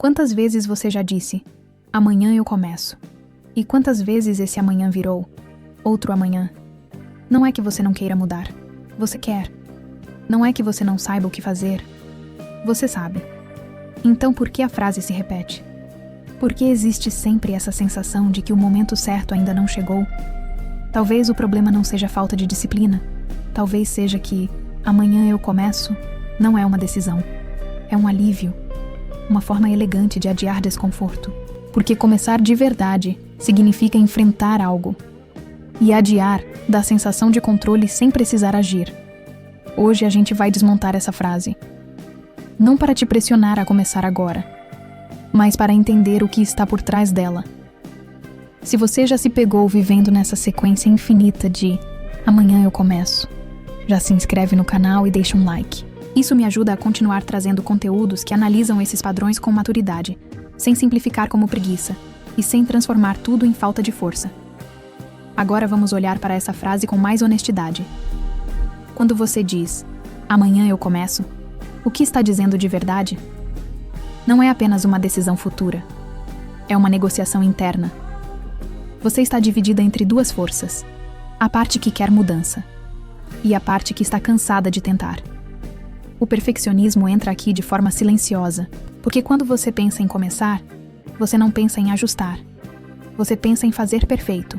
Quantas vezes você já disse, amanhã eu começo? E quantas vezes esse amanhã virou outro amanhã? Não é que você não queira mudar. Você quer. Não é que você não saiba o que fazer. Você sabe. Então por que a frase se repete? Por que existe sempre essa sensação de que o momento certo ainda não chegou? Talvez o problema não seja falta de disciplina. Talvez seja que amanhã eu começo não é uma decisão. É um alívio. Uma forma elegante de adiar desconforto. Porque começar de verdade significa enfrentar algo. E adiar dá a sensação de controle sem precisar agir. Hoje a gente vai desmontar essa frase. Não para te pressionar a começar agora, mas para entender o que está por trás dela. Se você já se pegou vivendo nessa sequência infinita de amanhã eu começo, já se inscreve no canal e deixa um like. Isso me ajuda a continuar trazendo conteúdos que analisam esses padrões com maturidade, sem simplificar como preguiça e sem transformar tudo em falta de força. Agora vamos olhar para essa frase com mais honestidade. Quando você diz, amanhã eu começo, o que está dizendo de verdade? Não é apenas uma decisão futura. É uma negociação interna. Você está dividida entre duas forças. A parte que quer mudança e a parte que está cansada de tentar. O perfeccionismo entra aqui de forma silenciosa, porque quando você pensa em começar, você não pensa em ajustar. Você pensa em fazer perfeito.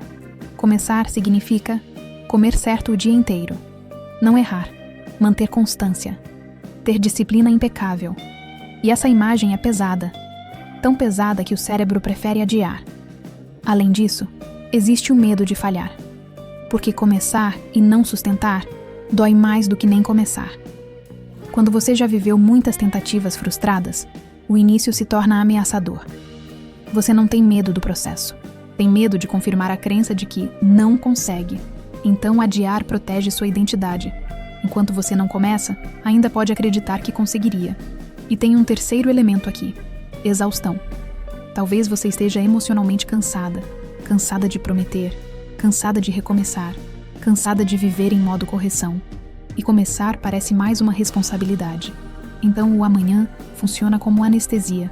Começar significa comer certo o dia inteiro. Não errar. Manter constância. Ter disciplina impecável. E essa imagem é pesada. Tão pesada que o cérebro prefere adiar. Além disso, existe o medo de falhar. Porque começar e não sustentar dói mais do que nem começar. Quando você já viveu muitas tentativas frustradas, o início se torna ameaçador. Você não tem medo do processo. Tem medo de confirmar a crença de que não consegue. Então adiar protege sua identidade. Enquanto você não começa, ainda pode acreditar que conseguiria. E tem um terceiro elemento aqui: exaustão. Talvez você esteja emocionalmente cansada. Cansada de prometer. Cansada de recomeçar. Cansada de viver em modo correção. E começar parece mais uma responsabilidade. Então o amanhã funciona como anestesia.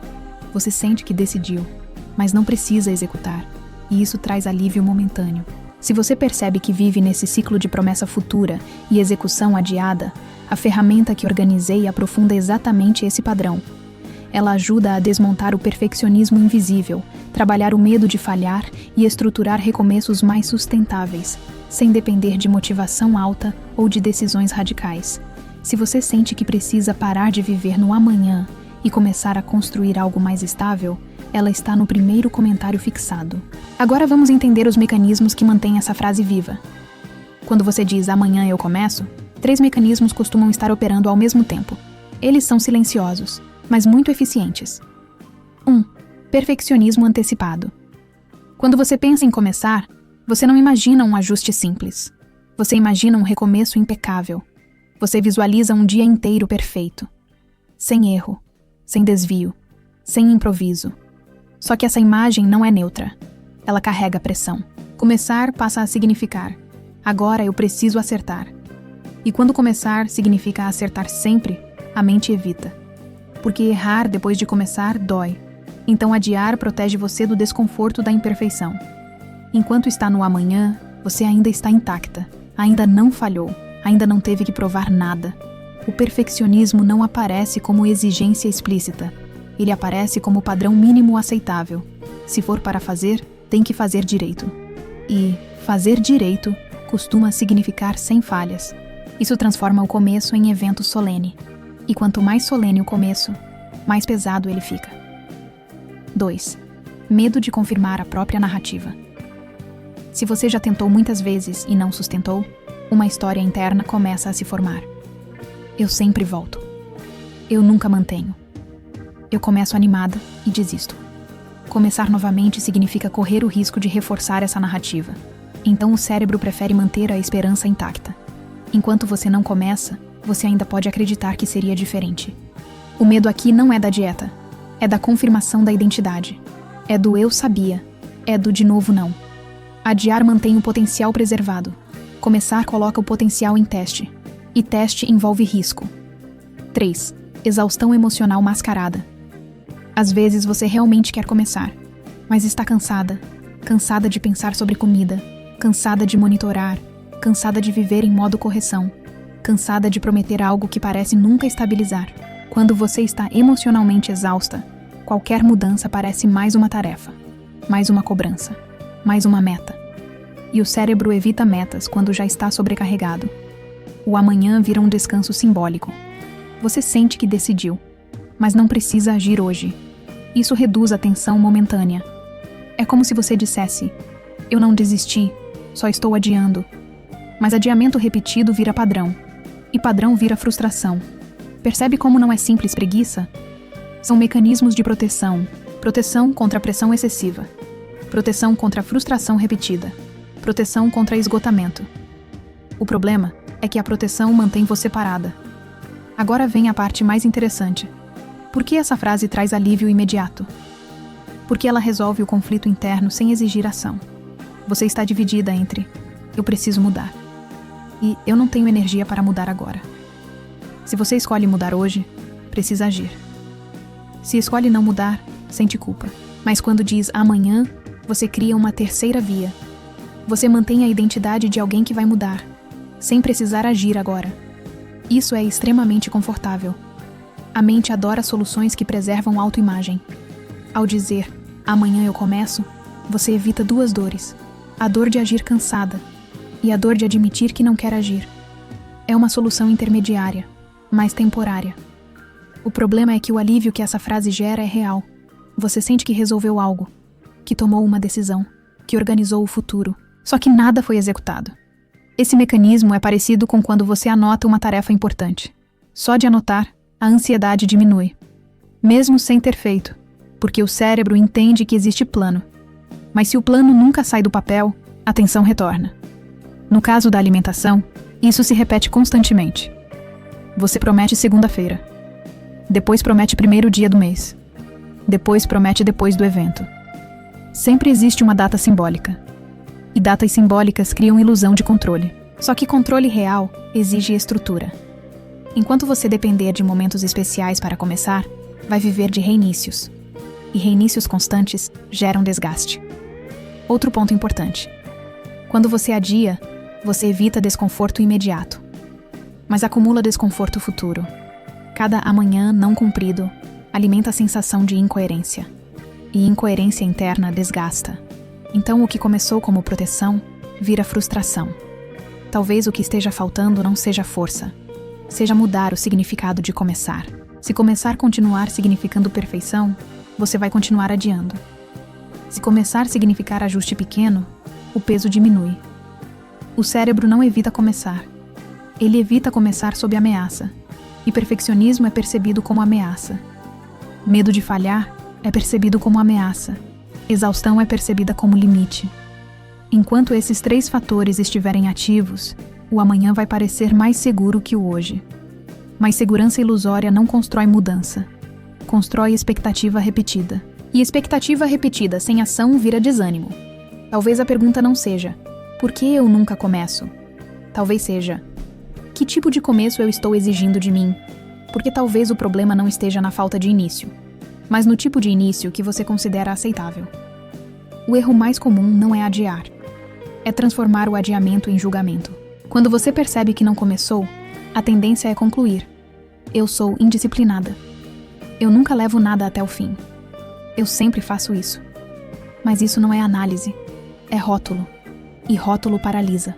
Você sente que decidiu, mas não precisa executar. E isso traz alívio momentâneo. Se você percebe que vive nesse ciclo de promessa futura e execução adiada, a ferramenta que organizei aprofunda exatamente esse padrão. Ela ajuda a desmontar o perfeccionismo invisível, trabalhar o medo de falhar e estruturar recomeços mais sustentáveis, sem depender de motivação alta ou de decisões radicais. Se você sente que precisa parar de viver no amanhã e começar a construir algo mais estável, ela está no primeiro comentário fixado. Agora vamos entender os mecanismos que mantêm essa frase viva. Quando você diz amanhã eu começo, 3 mecanismos costumam estar operando ao mesmo tempo. Eles são silenciosos, mas muito eficientes. 1. Perfeccionismo antecipado. Quando você pensa em começar, você não imagina um ajuste simples. Você imagina um recomeço impecável. Você visualiza um dia inteiro perfeito. Sem erro, sem desvio, sem improviso. Só que essa imagem não é neutra. Ela carrega pressão. Começar passa a significar: agora eu preciso acertar. E quando começar significa acertar sempre, a mente evita. Porque errar depois de começar dói. Então adiar protege você do desconforto da imperfeição. Enquanto está no amanhã, você ainda está intacta, ainda não falhou, ainda não teve que provar nada. O perfeccionismo não aparece como exigência explícita. Ele aparece como padrão mínimo aceitável. Se for para fazer, tem que fazer direito. E fazer direito costuma significar sem falhas. Isso transforma o começo em evento solene. E quanto mais solene o começo, mais pesado ele fica. 2. Medo de confirmar a própria narrativa. Se você já tentou muitas vezes e não sustentou, uma história interna começa a se formar. Eu sempre volto. Eu nunca mantenho. Eu começo animada e desisto. Começar novamente significa correr o risco de reforçar essa narrativa. Então o cérebro prefere manter a esperança intacta. Enquanto você não começa, você ainda pode acreditar que seria diferente. O medo aqui não é da dieta. É da confirmação da identidade. É do eu sabia. É do de novo não. Adiar mantém o potencial preservado. Começar coloca o potencial em teste. E teste envolve risco. 3. Exaustão emocional mascarada. Às vezes você realmente quer começar, mas está cansada. Cansada de pensar sobre comida, cansada de monitorar, cansada de viver em modo correção, cansada de prometer algo que parece nunca estabilizar. Quando você está emocionalmente exausta, qualquer mudança parece mais uma tarefa, mais uma cobrança, mais uma meta. E o cérebro evita metas quando já está sobrecarregado. O amanhã vira um descanso simbólico. Você sente que decidiu, mas não precisa agir hoje. Isso reduz a tensão momentânea. É como se você dissesse: eu não desisti, só estou adiando. Mas adiamento repetido vira padrão, e padrão vira frustração. Percebe como não é simples preguiça? São mecanismos de proteção. Proteção contra a pressão excessiva. Proteção contra a frustração repetida. Proteção contra esgotamento. O problema é que a proteção mantém você parada. Agora vem a parte mais interessante. Por que essa frase traz alívio imediato? Porque ela resolve o conflito interno sem exigir ação. Você está dividida entre eu preciso mudar e eu não tenho energia para mudar agora. Se você escolhe mudar hoje, precisa agir. Se escolhe não mudar, sente culpa. Mas quando diz amanhã, você cria uma terceira via. Você mantém a identidade de alguém que vai mudar, sem precisar agir agora. Isso é extremamente confortável. A mente adora soluções que preservam a autoimagem. Ao dizer, amanhã eu começo, você evita duas dores. A dor de agir cansada e a dor de admitir que não quer agir. É uma solução intermediária, mas temporária. O problema é que o alívio que essa frase gera é real. Você sente que resolveu algo, que tomou uma decisão, que organizou o futuro. Só que nada foi executado. Esse mecanismo é parecido com quando você anota uma tarefa importante. Só de anotar, a ansiedade diminui. Mesmo sem ter feito, porque o cérebro entende que existe plano. Mas se o plano nunca sai do papel, a tensão retorna. No caso da alimentação, isso se repete constantemente. Você promete segunda-feira. Depois promete primeiro dia do mês. Depois promete depois do evento. Sempre existe uma data simbólica. E datas simbólicas criam ilusão de controle. Só que controle real exige estrutura. Enquanto você depender de momentos especiais para começar, vai viver de reinícios. E reinícios constantes geram desgaste. Outro ponto importante. Quando você adia, você evita desconforto imediato. Mas acumula desconforto futuro. Cada amanhã não cumprido alimenta a sensação de incoerência. E incoerência interna desgasta. Então o que começou como proteção vira frustração. Talvez o que esteja faltando não seja força, seja mudar o significado de começar. Se começar continuar significando perfeição, você vai continuar adiando. Se começar significar ajuste pequeno, o peso diminui. O cérebro não evita começar. Ele evita começar sob ameaça. E perfeccionismo é percebido como ameaça. Medo de falhar é percebido como ameaça. Exaustão é percebida como limite. Enquanto esses três fatores estiverem ativos, o amanhã vai parecer mais seguro que o hoje. Mas segurança ilusória não constrói mudança. Constrói expectativa repetida. E expectativa repetida sem ação vira desânimo. Talvez a pergunta não seja: por que eu nunca começo? Talvez seja: que tipo de começo eu estou exigindo de mim? Porque talvez o problema não esteja na falta de início, mas no tipo de início que você considera aceitável. O erro mais comum não é adiar. É transformar o adiamento em julgamento. Quando você percebe que não começou, a tendência é concluir: eu sou indisciplinada. Eu nunca levo nada até o fim. Eu sempre faço isso. Mas isso não é análise, é rótulo. E rótulo paralisa.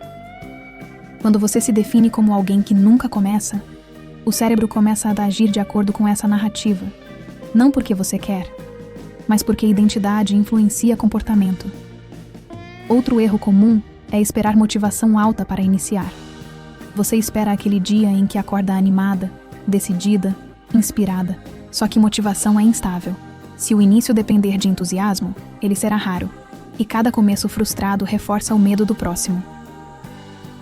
Quando você se define como alguém que nunca começa, o cérebro começa a agir de acordo com essa narrativa. Não porque você quer, mas porque a identidade influencia comportamento. Outro erro comum é esperar motivação alta para iniciar. Você espera aquele dia em que acorda animada, decidida, inspirada. Só que motivação é instável. Se o início depender de entusiasmo, ele será raro. E cada começo frustrado reforça o medo do próximo.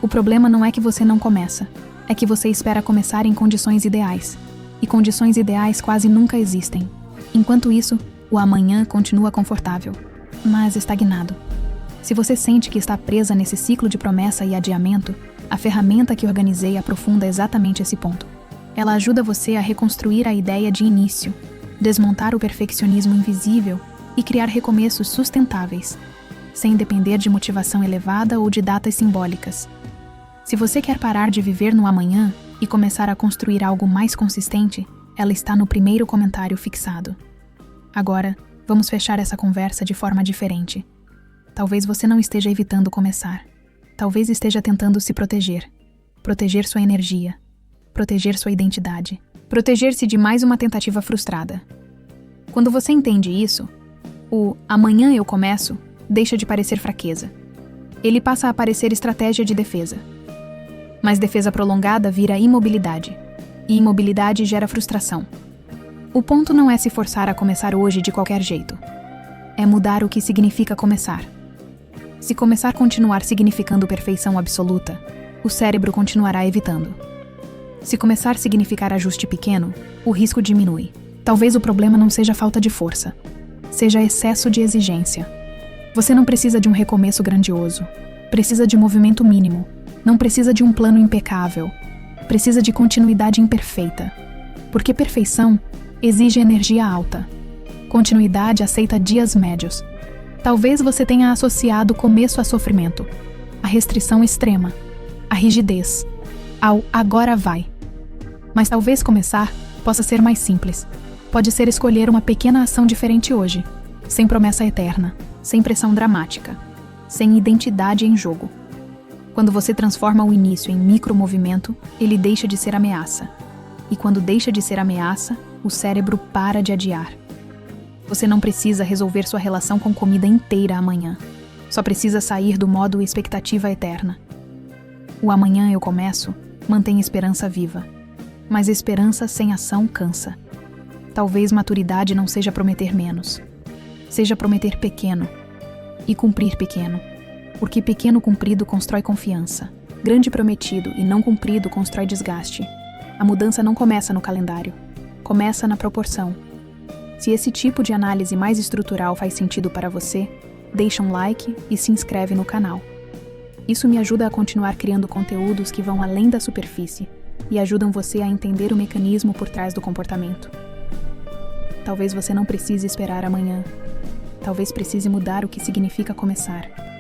O problema não é que você não começa, é que você espera começar em condições ideais. E condições ideais quase nunca existem. Enquanto isso, o amanhã continua confortável, mas estagnado. Se você sente que está presa nesse ciclo de promessa e adiamento, a ferramenta que organizei aprofunda exatamente esse ponto. Ela ajuda você a reconstruir a ideia de início, desmontar o perfeccionismo invisível e criar recomeços sustentáveis, sem depender de motivação elevada ou de datas simbólicas. Se você quer parar de viver no amanhã e começar a construir algo mais consistente, ela está no primeiro comentário fixado. Agora, vamos fechar essa conversa de forma diferente. Talvez você não esteja evitando começar. Talvez esteja tentando se proteger. Proteger sua energia. Proteger sua identidade. Proteger-se de mais uma tentativa frustrada. Quando você entende isso, o amanhã eu começo deixa de parecer fraqueza. Ele passa a parecer estratégia de defesa. Mas defesa prolongada vira imobilidade. E imobilidade gera frustração. O ponto não é se forçar a começar hoje de qualquer jeito. É mudar o que significa começar. Se começar continuar significando perfeição absoluta, o cérebro continuará evitando. Se começar significar ajuste pequeno, o risco diminui. Talvez o problema não seja falta de força, seja excesso de exigência. Você não precisa de um recomeço grandioso. Precisa de movimento mínimo. Não precisa de um plano impecável. Precisa de continuidade imperfeita. Porque perfeição exige energia alta. Continuidade aceita dias médios. Talvez você tenha associado o começo a sofrimento, a restrição extrema, a rigidez, ao agora vai. Mas talvez começar possa ser mais simples. Pode ser escolher uma pequena ação diferente hoje, sem promessa eterna, sem pressão dramática, sem identidade em jogo. Quando você transforma o início em micromovimento, ele deixa de ser ameaça. E quando deixa de ser ameaça, o cérebro para de adiar. Você não precisa resolver sua relação com comida inteira amanhã. Só precisa sair do modo expectativa eterna. O amanhã eu começo mantém esperança viva. Mas esperança sem ação cansa. Talvez maturidade não seja prometer menos. Seja prometer pequeno. E cumprir pequeno. Porque pequeno cumprido constrói confiança. Grande prometido e não cumprido constrói desgaste. A mudança não começa no calendário. Começa na proporção. Se esse tipo de análise mais estrutural faz sentido para você, deixa um like e se inscreve no canal. Isso me ajuda a continuar criando conteúdos que vão além da superfície e ajudam você a entender o mecanismo por trás do comportamento. Talvez você não precise esperar amanhã. Talvez precise mudar o que significa começar.